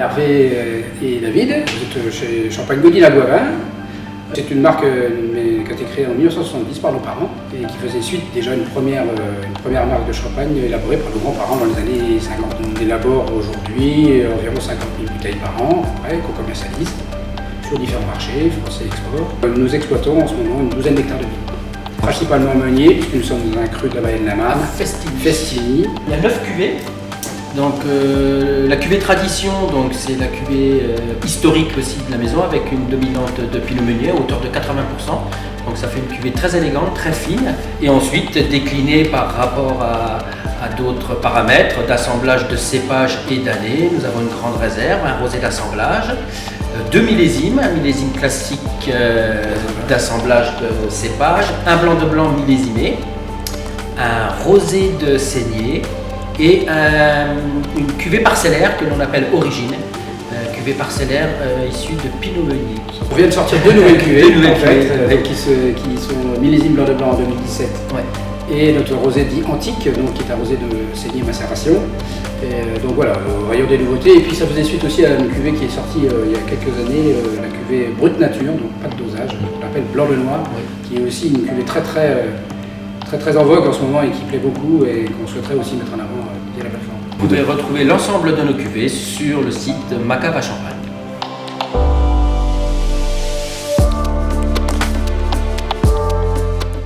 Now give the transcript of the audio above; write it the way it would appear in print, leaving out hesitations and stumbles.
Hervé et David, vous êtes chez Champagne Gaudin à Boivin. C'est une marque qui a été créée en 1970 par nos parents et qui faisait suite déjà une première marque de champagne élaborée par nos grands-parents dans les années 50. On élabore aujourd'hui environ 50 000 bouteilles par an, qu'on commercialise sur différents marchés, français et export. Nous exploitons en ce moment une douzaine d'hectares de vignes. Principalement meunier, puisque nous sommes dans un cru de la vallée de la Marne. Festini. Il y a 9 cuvées. Donc la cuvée tradition, c'est la cuvée historique aussi de la maison avec une dominante de pinot meunier à hauteur de 80%. Donc ça fait une cuvée très élégante, très fine. Et ensuite déclinée par rapport à d'autres paramètres d'assemblage de cépages et d'années. Nous avons une grande réserve, un rosé d'assemblage, 2 millésimes, un millésime classique d'assemblage de cépages, un blanc de blanc millésimé, un rosé de saignée et une cuvée parcellaire que l'on appelle Origine, cuvée parcellaire issue de pinot meunier. On vient de sortir deux nouvelles cuvées, qui sont millésime blanc de blanc en 2017. Ouais. Et notre rosé dit antique, qui est un rosé de saignée macération. Donc voilà, voyons des nouveautés. Et puis ça faisait suite aussi à une cuvée qui est sortie il y a quelques années, la cuvée brute nature, donc pas de dosage, qu'on appelle blanc de noir, qui est aussi une cuvée très en vogue en ce moment et qui plaît beaucoup et qu'on souhaiterait aussi mettre en avant via la plateforme. Vous pouvez retrouver l'ensemble de nos cuvées sur le site Macave à Champagne.